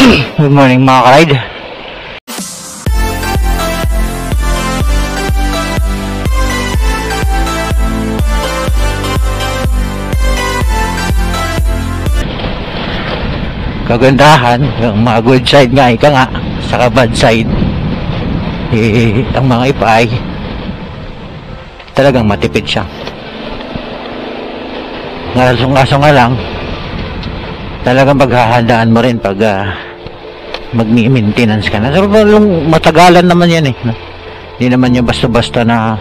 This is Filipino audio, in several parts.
Good morning mga ka-ride. Kagandahan, yung mga good side nga, ika nga, saka bad side, ang mga ipa ay talagang matipid siya. Ngaso nga lang, talagang paghahandaan mo rin pag mag-maintenance ka na. Pero matagalan naman yan eh. Hindi naman yan basta-basta na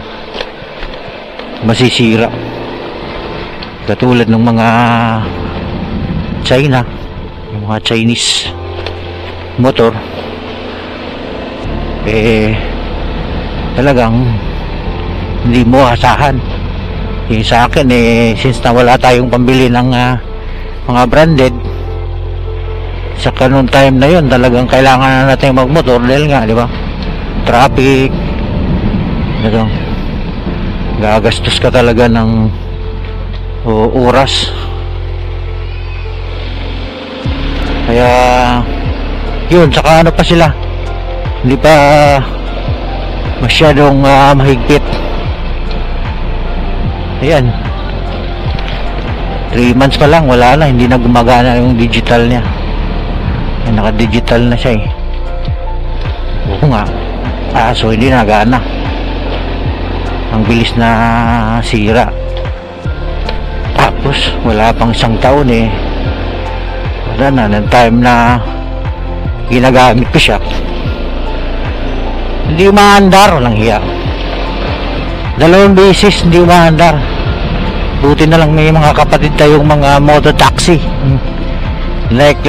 masisira. Katulad ng mga China, yung mga Chinese motor, talagang hindi mo asahan. Sa akin since na wala tayong pambili ng mga branded, sa kanong time na yun talagang kailangan na natin magmotor dahil nga, di ba, traffic, gagastos ka talaga ng oras. Kaya yun, saka ano pa sila, hindi pa masyadong mahigpit. Ayan, 3 months pa lang, wala na, hindi na gumagana yung digital niya. Naka-digital na siya eh. Oo nga, so hindi nagana. Ang bilis na sira. Tapos wala pang isang taon wala na, ng time na ginagamit ko siya, hindi umaandar. Walang hiya, 2 beses hindi umaandar. Buti na lang may mga kapatid tayong mga mototaxi like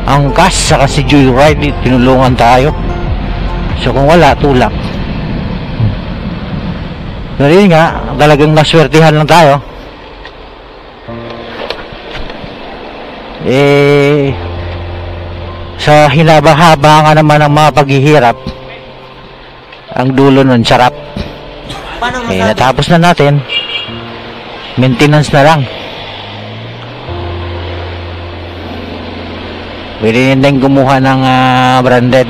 Angkas saka si Joyride, tinulungan tayo. So kung wala, tulak. Pero yun nga, talagang naswertihan lang tayo. Sa hinaba-haba nga naman ng mga paghihirap, ang dulo nun sarap. Natapos na natin, maintenance na lang. Pwede din kumuha ng branded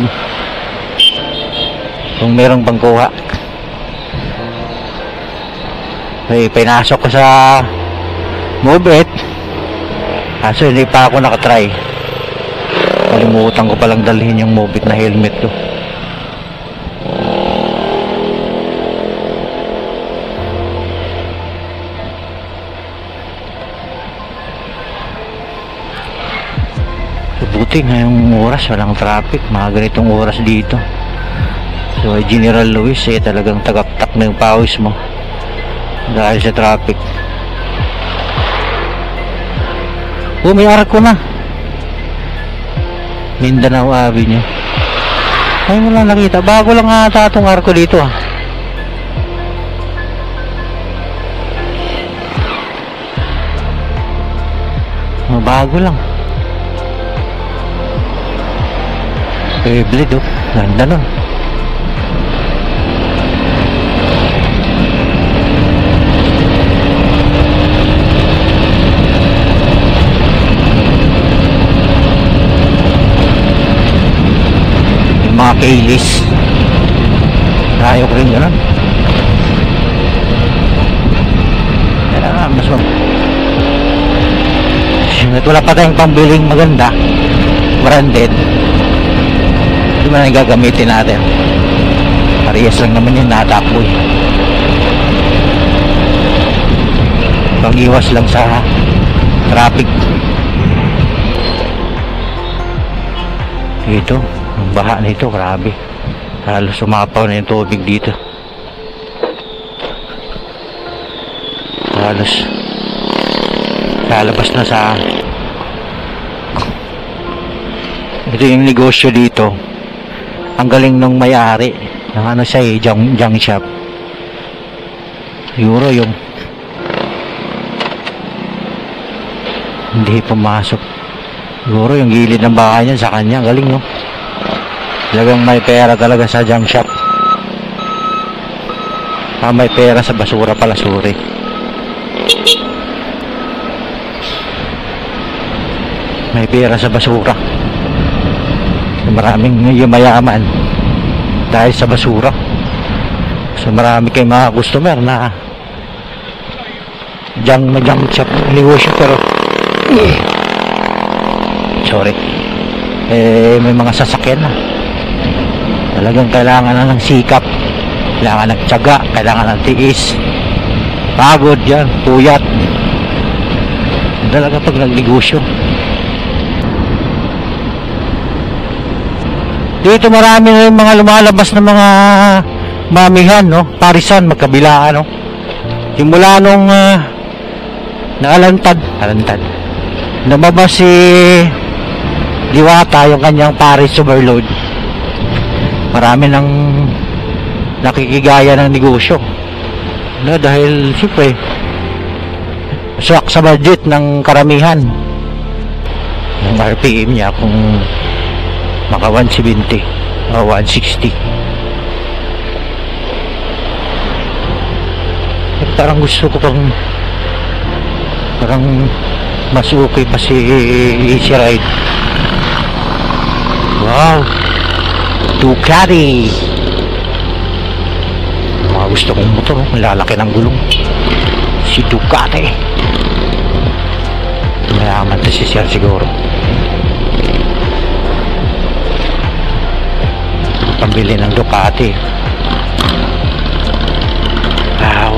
kung merong pangkuha. Pinasok ko sa Move It, kaso hindi pa ako nakatry. Kalimutan ko palang dalhin yung Move It na helmet ko. Buti ngayong oras walang traffic, mga ganitong oras dito. So General Luis talagang tagaptak na yung pawis mo dahil sa traffic. May arko na, Mindanao Avenue. Ay, wala nakita, bago lang ata itong arko dito bago lang. Blade ganda nun. Yung mga Kaylis, ayok rin yun. Mas wala pa tayong pambiling maganda branded, hindi man ang gagamitin natin. Parehas lang naman yun, natakbo pag-iwas lang sa traffic. Ito, ang baha nito, grabe, halos sumapaw na yung tubig dito. Halos lalabas na sa ito yung negosyo dito. Ang galing nung may-ari ng siya junk shop. Siguro yung hindi pumasok, siguro yung gilid ng bahay niya sa kanya. Galing talagang may pera talaga sa junk shop. May pera sa basura pala, sorry. May pera sa basura. maraming yumayaman dahil sa basura. So marami kayong mga customer na junk sa negosyo, pero sorry, may mga sasakyan na talagang kailangan na ng sikap, kailangan ng tiyaga, kailangan ng tiis, pagod yan, puyat talaga pag nagnegosyo. Dito marami na yung mga lumalabas na mga mamihan, no? Parisan, magkabilaan, no? Simula nung naalantad lumabas si Diwata, yung kanyang Paris Overload, marami nang nakikigaya ng negosyo, no? Dahil siyempre swak sa budget ng karamihan. Yung RPM niya kung maka 170 o 160, parang gusto ko parang mas okay pa si Easy Ride. Wow, Ducati, mga gusto kong motor, malalaki ng gulong, si Ducati. Mayaman to si Sir siguro, pambili ng Ducati. Wow,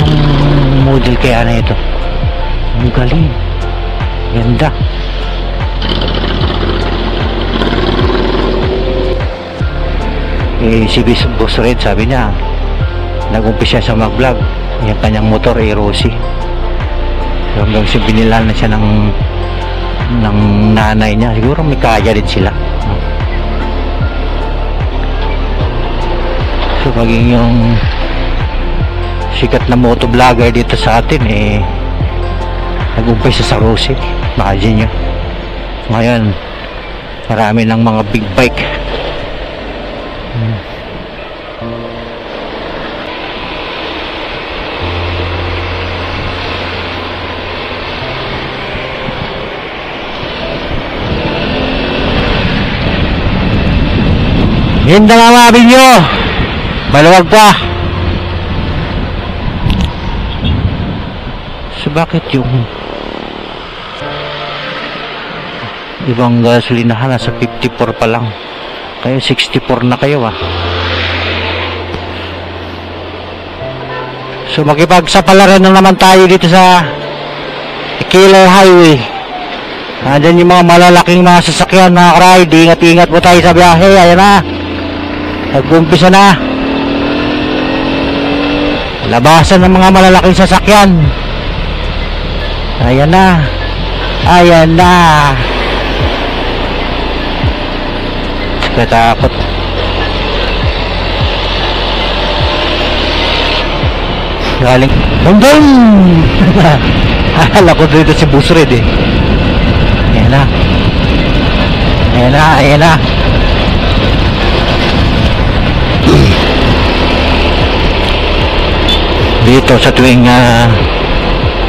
anong model kaya na ito? Ang galing, ganda. Si Boss Red, sabi niya nag-umpisa sa mag-vlog, yung kanyang motor ay Rossi. So, hanggang binilan na siya ng nanay niya, siguro may kaya din sila. So maging yung sikat na motovlogger dito sa atin nag-umpisa sa Rossi. Imagine nyo, ngayon marami ng mga big bike. Ganda nga mga video, maluwag pa. So bakit yung ibang gasolinahan nasa 54 pa lang, kayo 64 na kayo So makipagsapalaran na naman tayo dito sa Killer Highway. Andyan yung mga malalaking mga sasakyan, mga karide. Ingat-ingat po tayo sa biyahe. Ayan na, nag-umpisa na labasan ng mga malalaking sasakyan. Ayan na, ayan na. Katakot. Galing London. Akala ko dito si Boss Red Ayan na, ayan na, ayan na. Dito sa tuwing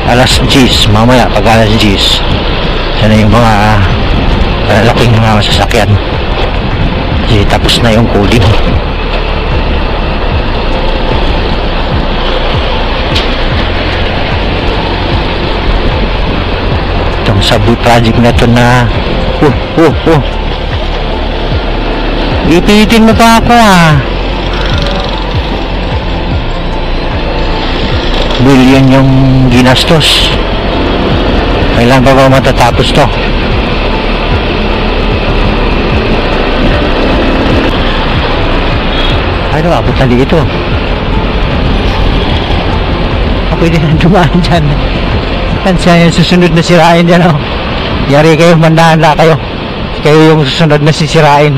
alas 10, mamaya pag alas 10, sana yung mga laking mga sasakyan. Kasi tapos na yung cooling. Itong subway project na ito na ipitin mo pa ako billion yung ginastos. Kailan pa ba matatapos to? Ano, abot na dito. Pwede na dumaan dyan. Kan siya yung susunod na sirain dyan Yari kayo, mandahan na kayo. Kayo yung susunod na sisirain.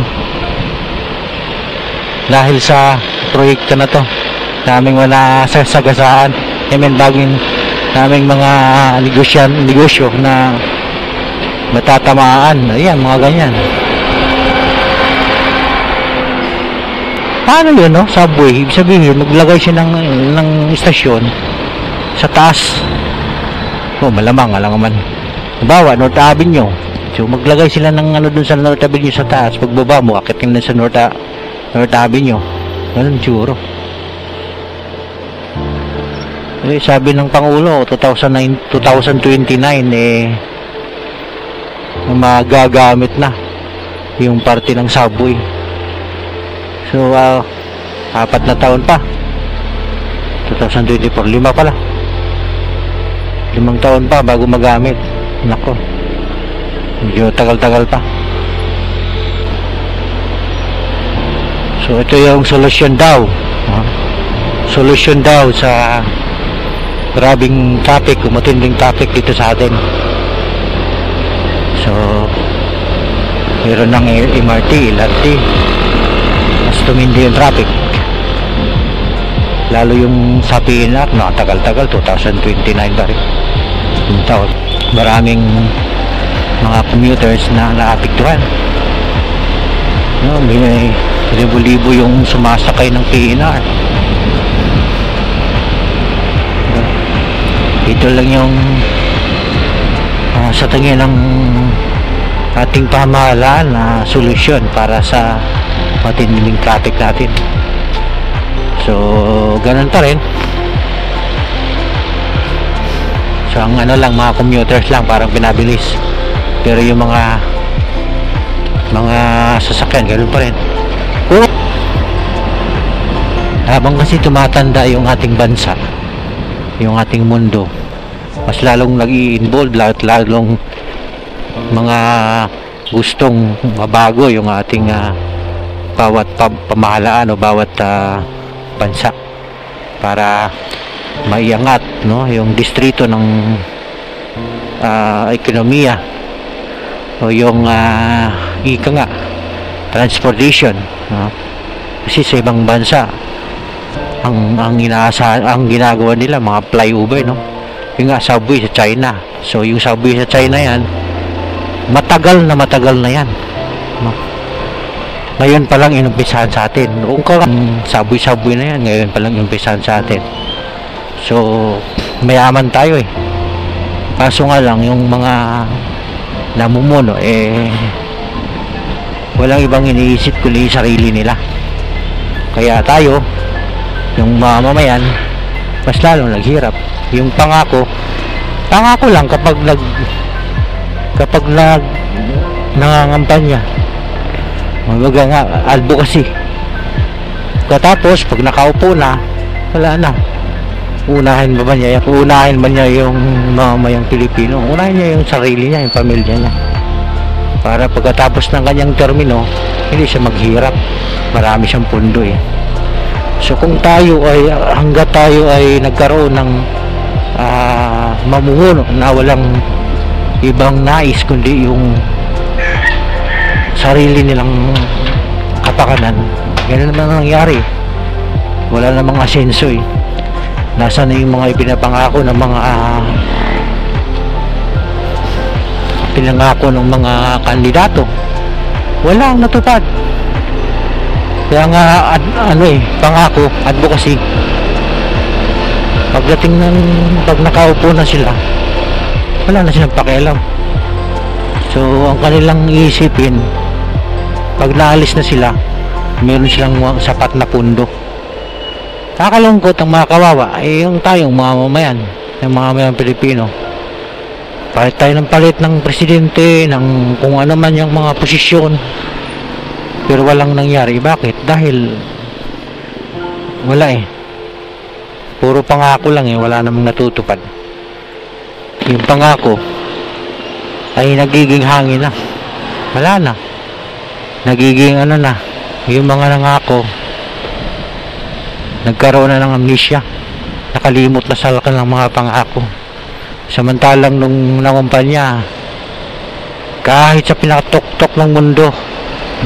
Dahil sa proyekto na to, naming wala sagasaan. Baging naming mga negosyo na matatamaan. Ayan, mga ganyan. Paano yun, subway? Ibig sabihin, maglagay siya ng istasyon sa taas. Malamang, alam naman. Halimbawa, North Avenue, So maglagay sila ng ano dun sa North Avenue sa taas. Pagbaba mo, akit ka na sa North Avenue. Ganun siguro. Eh, sabi ng Pangulo, 2029 magagamit na yung parte ng subway. So, 4 na taon pa. 2024, 5 pala. 5 taon pa bago magamit. Nako. Medyo tagal-tagal pa. So, ito yung solusyon daw. Solusyon daw sa grabing traffic, matinding traffic dito sa atin. So, meron ng MRT, LRT. Mas tumindi yung traffic. Lalo yung sa PNR, nakatagal-tagal, 2029 pa rin. Yung taon. Maraming mga commuters na naapektuhan. No, may libo-libo yung sumasakay ng PNR. Ito lang yung sa tingin ng ating pamahalaan na solusyon para sa matinding traffic natin. So, ganun pa rin. So, ang ano lang, mga commuters lang parang pinabilis. Pero yung mga sasakyan, ganun pa rin. Habang kasi tumatanda yung ating bansa, yung ating mundo, mas lalong nag-i-involve, lalong mga gustong mabago yung ating bawat pamahalaan o bawat bansa para maiangat, no, yung distrito ng ekonomiya o yung ika nga transportation, no? Kasi sa ibang bansa ang ginagawa nila mga flyover, no, yung nga subway sa China. So yung subway sa China yan, matagal na yan, no? Ngayon pa lang inumpisahan sa atin. Kung subway na yan, ngayon pa lang inumpisahan sa atin. So mayaman tayo eh. Kaso nga lang yung mga namumuno walang ibang iniisip kundi sarili nila. Kaya tayo, yung mamamayan, mas lalong naghirap. Yung pangako lang kapag nangangampanya, mabaga nga advocacy. Katapos pag nakaupo na, wala na. Unahin ba niya yung mamamayang Pilipino? Unahin niya yung sarili niya, yung pamilya niya, para pagkatapos ng kanyang termino hindi siya maghirap. Marami siyang pundo eh. So kung hanggat tayo ay nagkaroon ng mamumuno na walang ibang nais kundi yung sarili nilang kapakanan, ganun naman nangyari. Wala na mga asenso eh. Nasaan na yung mga ipinapangako ng mga kandidato? Wala ang natupad. Kaya nga pangako, advocacy, pag nakaupo na sila, wala na silang pakialam. So ang kanilang iisipin, pag naalis na sila, meron silang sapat na pundo. Kakalungkot ang mga kawawa yung tayong mga mamayan, yung mga mamayan Pilipino. Palit tayo ng palit ng presidente, ng kung ano man yung mga posisyon, pero walang nangyari. Bakit? Dahil wala eh. Puro pangako lang eh, wala namang natutupad. Yung pangako ay nagiging hangin na. Wala na. Nagiging yung mga nangako, nagkaroon na ng amnesia. Nakalimot na sa kanilang mga pangako. Samantalang nung nangumpanya, kahit sa pinakatuktok ng mundo,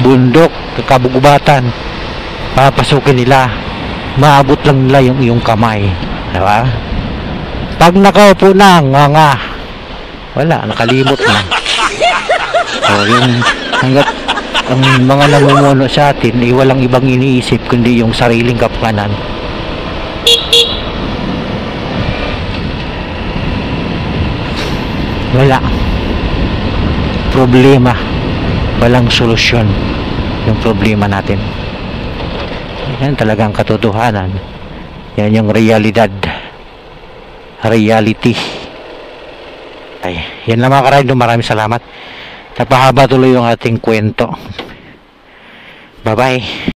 bundok, kabugubatan, papasukin nila, maabot lang nila yung iyong kamay, diba? Pag nakaupo na, wala, nakalimot na. So yung hanggat ang mga namumuno sa atin walang ibang iniisip kundi yung sariling kapakanan, wala. problema, walang solusyon yung problema natin. Yan talagang katotohanan. Yan yung reality. Ay, yan lang mga ka-ride. Maraming salamat. Napahaba tuloy yung ating kwento. Bye bye.